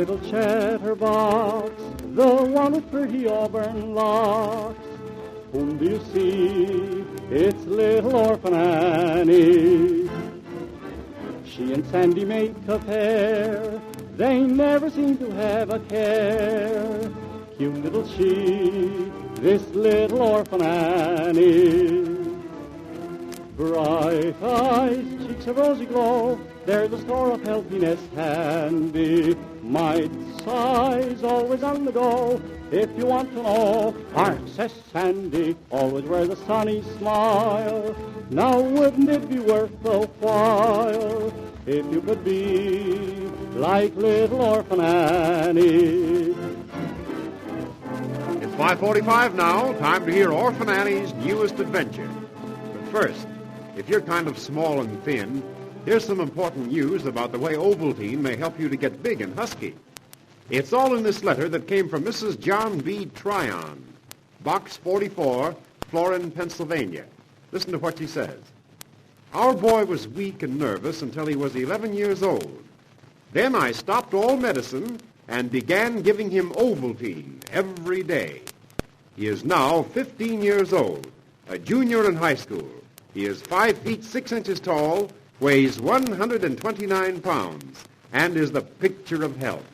little chatterbox, the one with pretty auburn locks. Whom do you see? It's little Orphan Annie. She and Sandy make a pair, they never seem to have a care. Cute little she, this little Orphan Annie. Bright eyes, cheeks a rosy glow, they're the store of healthiness handy. Might size, always on the go, if you want to know. Hark, says Sandy, always wear the sunny smile. Now wouldn't it be worth the while if you could be like little Orphan Annie? It's 5:45 now, time to hear Orphan Annie's newest adventure. But first, if you're kind of small and thin, here's some important news about the way Ovaltine may help you to get big and husky. It's all in this letter that came from Mrs. John B. Tryon, Box 44, Florin, Pennsylvania. Listen to what she says. Our boy was weak and nervous until he was 11 years old. Then I stopped all medicine and began giving him Ovaltine every day. He is now 15 years old, a junior in high school. He is 5 feet 6 inches tall, weighs 129 pounds, and is the picture of health.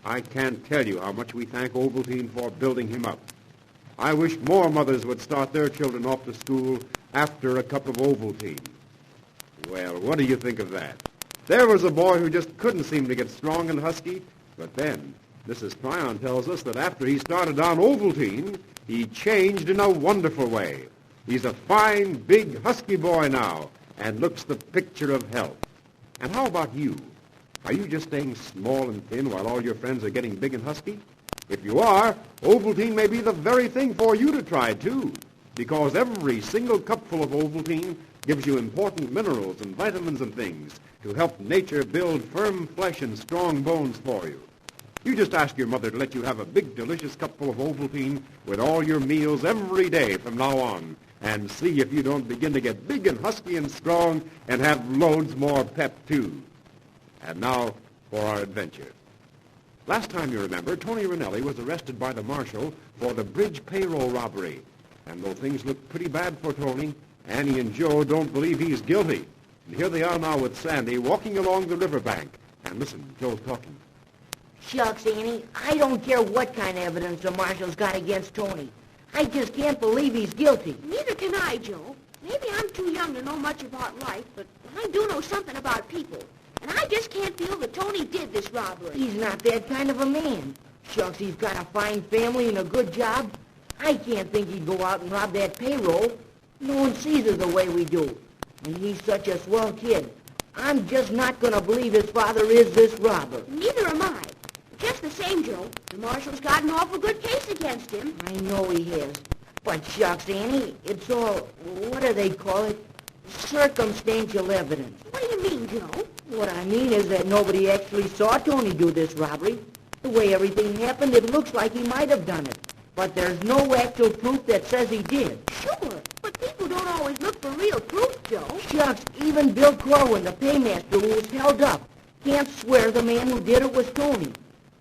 I can't tell you how much we thank Ovaltine for building him up. I wish more mothers would start their children off to school after a cup of Ovaltine. Well, what do you think of that? There was a boy who just couldn't seem to get strong and husky, but then Mrs. Tryon tells us that after he started on Ovaltine, he changed in a wonderful way. He's a fine, big, husky boy now, and looks the picture of health. And how about you? Are you just staying small and thin while all your friends are getting big and husky? If you are, Ovaltine may be the very thing for you to try, too, because every single cupful of Ovaltine gives you important minerals and vitamins and things to help nature build firm flesh and strong bones for you. You just ask your mother to let you have a big, delicious cupful of Ovaltine with all your meals every day from now on, and see if you don't begin to get big and husky and strong and have loads more pep, too. And now for our adventure. Last time, you remember, Tony Ranelli was arrested by the marshal for the bridge payroll robbery. And though things look pretty bad for Tony, Annie and Joe don't believe he's guilty. And here they are now with Sandy walking along the riverbank. And listen, Joe's talking. Shucks, Annie, I don't care what kind of evidence the marshal's got against Tony. I just can't believe he's guilty. Neither can I, Joe. Maybe I'm too young to know much about life, but I do know something about people. And I just can't feel that Tony did this robbery. He's not that kind of a man. Shucks, he's got a fine family and a good job. I can't think he'd go out and rob that payroll. No one sees her the way we do. And he's such a swell kid. I'm just not going to believe his father is this robber. Neither am I. Just the same, Joe, the marshal's got an awful good case against him. I know he has. But shucks, Annie, it's all, what do they call it? Circumstantial evidence. What do you mean, Joe? What I mean is that nobody actually saw Tony do this robbery. The way everything happened, it looks like he might have done it. But there's no actual proof that says he did. Sure, but people don't always look for real proof, Joe. Shucks, even Bill Corwin, the paymaster who was held up, can't swear the man who did it was Tony.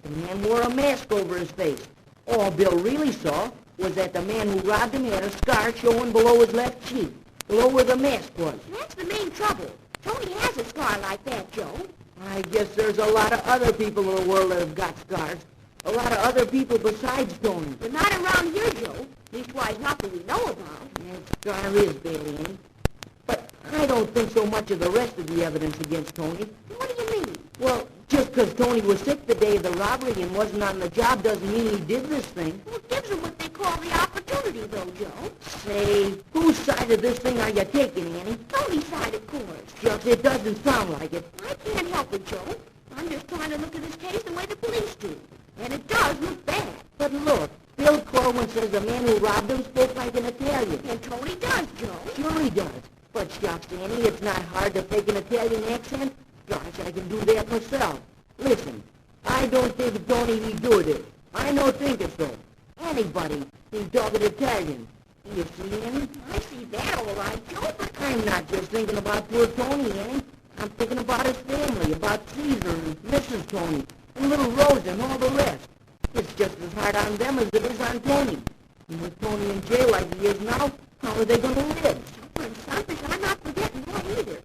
The man wore a mask over his face. All Bill really saw was that the man who robbed him had a scar showing below his left cheek, below where the mask was. That's the main trouble. Tony has a scar like that, Joe. I guess there's a lot of other people in the world that have got scars. A lot of other people besides Tony. But not around here, Joe. Leastwise, not that we know about. That scar is bad, Annie. But I don't think so much of the rest of the evidence against Tony. What do you mean? Well, just because Tony was sick the day of the robbery and wasn't on the job doesn't mean he did this thing. Well, it gives him what they call the opportunity, though, Joe. Say, whose side of this thing are you taking, Annie? Tony's side, of course. Shucks, it doesn't sound like it. I can't help it, Joe. I'm just trying to look at this case the way the police do. And it does look bad. But look, Bill Corwin says the man who robbed him spoke like an Italian. And Tony does, Joe. Sure he does. But shucks, Annie, it's not hard to fake an Italian accent. Gosh, I can do that myself. Listen, I don't think Tony he do it. I don't think it so. Anybody can talk an Italian. You see, Annie? I see that all right, Joe, but I'm not just thinking about poor Tony, Annie. I'm thinking about his family, about Caesar and Mrs. Tony, and little Rosa and all the rest. It's just as hard on them as it is on Tony. And with Tony in jail like he is now, how are they going to live? And selfish, I'm not forgetting that either.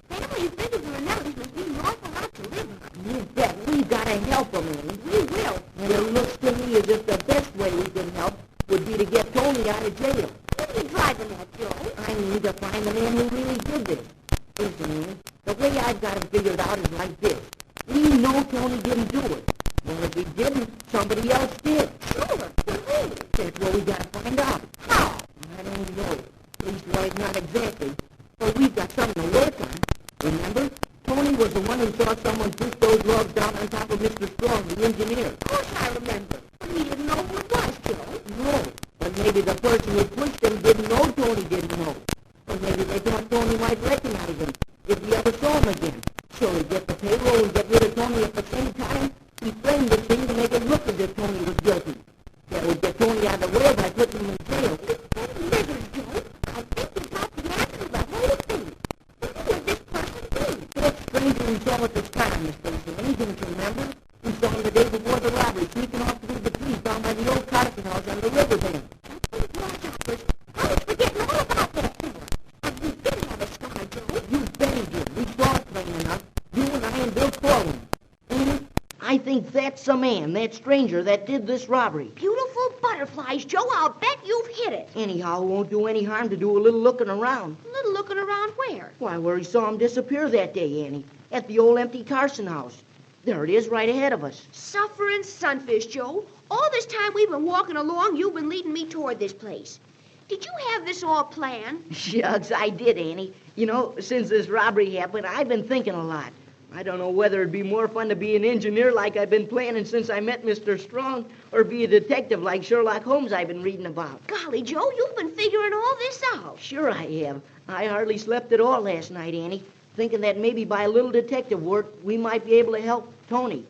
Family figures and relatives must be an awful lot to live on. You bet. We've got to help them, Annie. We will. And it looks to me as if the best way we can help would be to get Tony out of jail. What are you driving at, Joe? I need to find the man who really did this. Listen, Annie, the way I've got it figured out is like this. We know Tony didn't do it. Well, if he didn't, somebody else did. Sure. But who? That's what we got to find out. How? I don't know. Leastwise, not exactly. But we've got something to work on. Remember? Tony was the one who saw someone push those logs down on top of Mr. Strong, the engineer. Of course I remember. But he didn't know who it was, Joe. No. But maybe the person who pushed him didn't know Tony didn't know. Or maybe they thought Tony might recognize him if he ever saw him again. So we get the payroll and get rid of Tony at the same time. We framed the thing to make it look as if Tony was guilty. That would get Tony out of the way by putting him in jail. That lizard, Joe. I think we got the answer to the whole thing. Who would this person be? That stranger we saw at the start, Miss Stacy, Annie, don't you remember? We saw him the day before the robbery, sneaking off through the trees down by the old Carson house on the riverbank. I was forgetting all about that for. And we did have a scar, Joe. You bet he did. We saw it plain enough. You and I and Bill Corwin. Annie, I think that's the man, that stranger that did this robbery. Beautiful butterflies, Joe. I'll bet you've hit it. Anyhow, it won't do any harm to do a little looking around. A little looking around where? Why, where he saw him disappear that day, Annie. At the old empty Carson house. There it is, right ahead of us. Suffering sunfish, Joe. All this time we've been walking along, you've been leading me toward this place. Did you have this all planned? Shucks, I did, Annie. You know, since this robbery happened, I've been thinking a lot. I don't know whether it'd be more fun to be an engineer like I've been planning since I met Mr. Strong, or be a detective like Sherlock Holmes I've been reading about. Golly, Joe, you've been figuring all this out. Sure I have. I hardly slept at all last night, Annie, thinking that maybe by a little detective work we might be able to help Tony.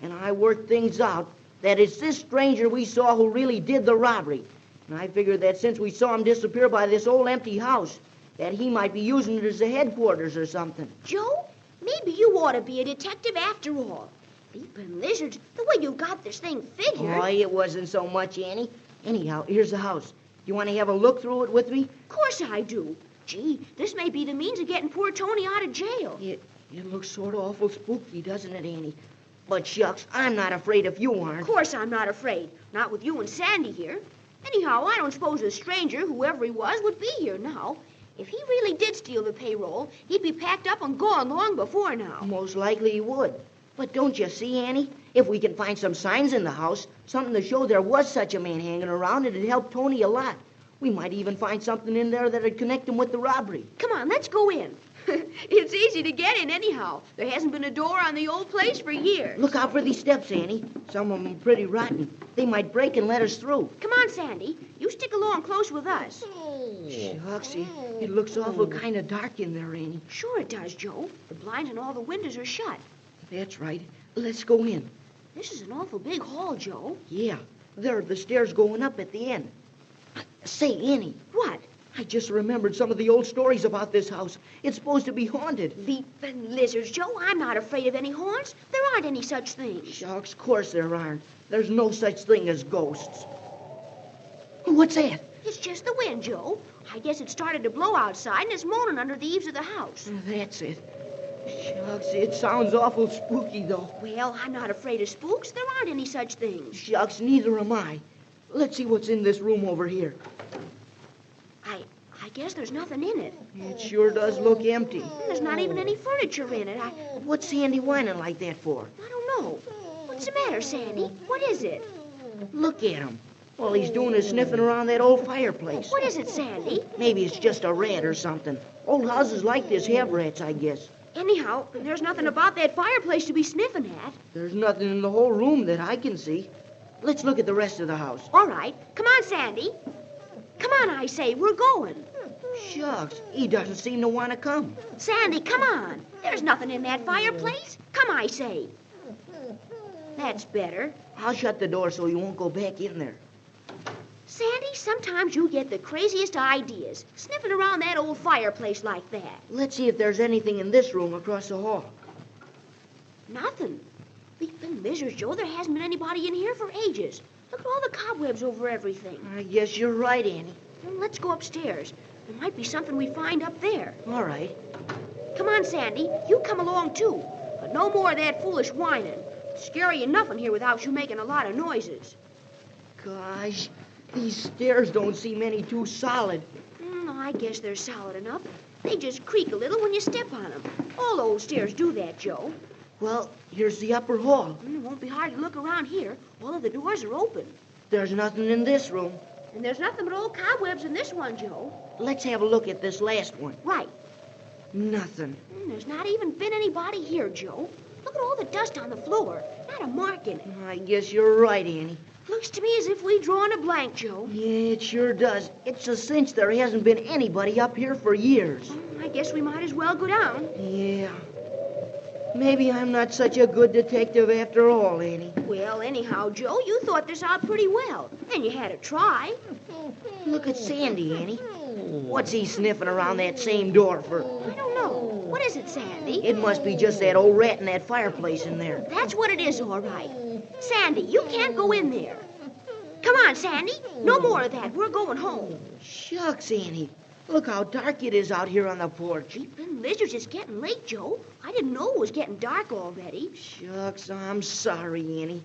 And I worked things out that it's this stranger we saw who really did the robbery. And I figured that since we saw him disappear by this old empty house, that he might be using it as a headquarters or something. Joe, maybe you ought to be a detective after all. Leaping lizards, the way you got this thing figured. Oh, it wasn't so much, Annie. Anyhow, here's the house. You want to have a look through it with me? Of course I do. Gee, this may be the means of getting poor Tony out of jail. It looks sort of awful spooky, doesn't it, Annie? But shucks, I'm not afraid if you aren't. Of course I'm not afraid. Not with you and Sandy here. Anyhow, I don't suppose a stranger, whoever he was, would be here now. If he really did steal the payroll, he'd be packed up and gone long before now. Most likely he would. But don't you see, Annie? If we can find some signs in the house, something to show there was such a man hanging around, it'd help Tony a lot. We might even find something in there that'd connect him with the robbery. Come on, let's go in. It's easy to get in anyhow. There hasn't been a door on the old place for years. Look out for these steps, Annie. Some of them are pretty rotten. They might break and let us through. Come on, Sandy. You stick along close with us. Shucks, it looks awful kind of dark in there, Annie. Sure it does, Joe. The blinds and all the windows are shut. That's right. Let's go in. This is an awful big hall, Joe. Yeah, there are the stairs going up at the end. Say, Annie. What? I just remembered some of the old stories about this house. It's supposed to be haunted. Leaping lizards, Joe. I'm not afraid of any haunts. There aren't any such things. Shucks, of course there aren't. There's no such thing as ghosts. What's that? It's just the wind, Joe. I guess it started to blow outside and it's moaning under the eaves of the house. That's it. Shucks, it sounds awful spooky, though. Well, I'm not afraid of spooks. There aren't any such things. Shucks, neither am I. Let's see what's in this room over here. I guess there's nothing in it. It sure does look empty. There's not even any furniture in it. What's Sandy whining like that for? I don't know. What's the matter, Sandy? What is it? Look at him. All he's doing is sniffing around that old fireplace. What is it, Sandy? Maybe it's just a rat or something. Old houses like this have rats, I guess. Anyhow, there's nothing about that fireplace to be sniffing at. There's nothing in the whole room that I can see. Let's look at the rest of the house. All right. Come on, Sandy. Come on, I say. We're going. Shucks, he doesn't seem to want to come. Sandy, come on. There's nothing in that fireplace. Come, I say. That's better. I'll shut the door so you won't go back in there. Sandy, sometimes you get the craziest ideas, sniffing around that old fireplace like that. Let's see if there's anything in this room across the hall. Nothing. Leaping lizards, Joe. There hasn't been anybody in here for ages. Look at all the cobwebs over everything. I guess you're right, Annie. Well, let's go upstairs. There might be something we find up there. All right. Come on, Sandy. You come along, too. But no more of that foolish whining. It's scary enough in here without you making a lot of noises. Gosh, these stairs don't seem any too solid. I guess they're solid enough. They just creak a little when you step on them. All old stairs do that, Joe. Well, here's the upper hall. It won't be hard to look around here. All of the doors are open. There's nothing in this room. And there's nothing but old cobwebs in this one, Joe. Let's have a look at this last one. Right. Nothing. There's not even been anybody here, Joe. Look at all the dust on the floor. Not a mark in it. I guess you're right, Annie. Looks to me as if we'd drawn a blank, Joe. Yeah, it sure does. It's a cinch there hasn't been anybody up here for years. I guess we might as well go down. Yeah. Maybe I'm not such a good detective after all, Annie. Well, anyhow, Joe, you thought this out pretty well. And you had to try. Look at Sandy, Annie. What's he sniffing around that same door for? I don't know. What is it, Sandy? It must be just that old rat in that fireplace in there. That's what it is, all right. Sandy, you can't go in there. Come on, Sandy. No more of that. We're going home. Shucks, Annie. Look how dark it is out here on the porch. Leaping lizards, it's getting late, Joe. I didn't know it was getting dark already. Shucks, I'm sorry, Annie.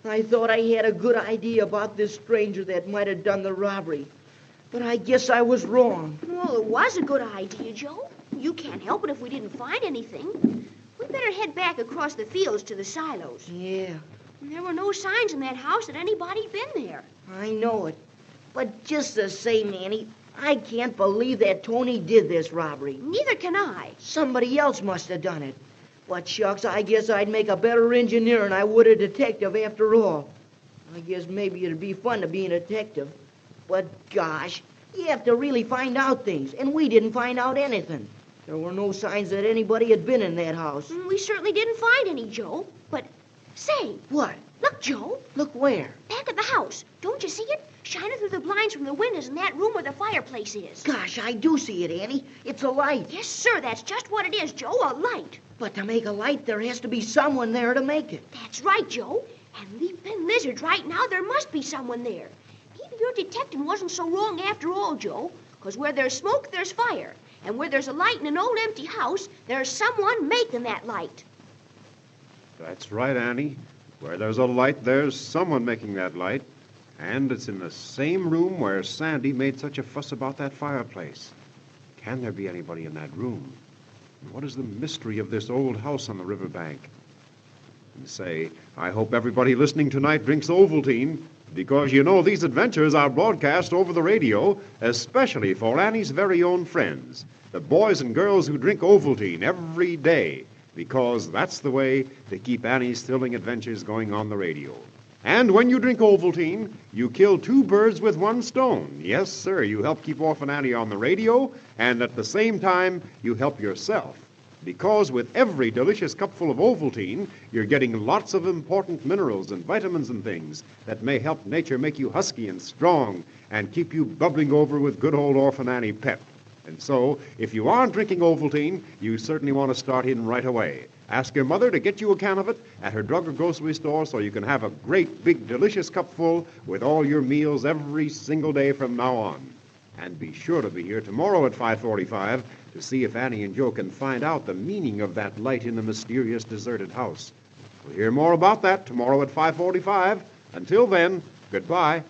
I thought I had a good idea about this stranger that might have done the robbery. But I guess I was wrong. Well, it was a good idea, Joe. You can't help it if we didn't find anything. We better head back across the fields to the silos. Yeah. There were no signs in that house that anybody'd been there. I know it. But just the same, Annie, I can't believe that Tony did this robbery. Neither can I. Somebody else must have done it. But shucks, I guess I'd make a better engineer than I would a detective after all. I guess maybe it'd be fun to be a detective. But gosh, you have to really find out things, and we didn't find out anything. There were no signs that anybody had been in that house. We certainly didn't find any, Joe. But, say. What? Look, Joe. Look where? Back of the house. Don't you see it? Shining through the blinds from the windows in that room where the fireplace is. Gosh, I do see it, Annie. It's a light. Yes, sir. That's just what it is, Joe. A light. But to make a light, there has to be someone there to make it. That's right, Joe. And leaping lizards, right now, there must be someone there. Maybe your detecting wasn't so wrong after all, Joe. Because where there's smoke, there's fire. And where there's a light in an old empty house, there's someone making that light. That's right, Annie. Where there's a light, there's someone making that light. And it's in the same room where Sandy made such a fuss about that fireplace. Can there be anybody in that room? And what is the mystery of this old house on the riverbank? And say, I hope everybody listening tonight drinks Ovaltine, because you know these adventures are broadcast over the radio, especially for Annie's very own friends, the boys and girls who drink Ovaltine every day, because that's the way to keep Annie's thrilling adventures going on the radio. And when you drink Ovaltine, you kill two birds with one stone. Yes, sir, you help keep Orphan Annie on the radio, and at the same time, you help yourself. Because with every delicious cupful of Ovaltine, you're getting lots of important minerals and vitamins and things that may help nature make you husky and strong and keep you bubbling over with good old Orphan Annie pep. And so, if you aren't drinking Ovaltine, you certainly want to start in right away. Ask your mother to get you a can of it at her drug or grocery store so you can have a great, big, delicious cupful with all your meals every single day from now on. And be sure to be here tomorrow at 5:45 to see if Annie and Joe can find out the meaning of that light in the mysterious deserted house. We'll hear more about that tomorrow at 5:45. Until then, goodbye.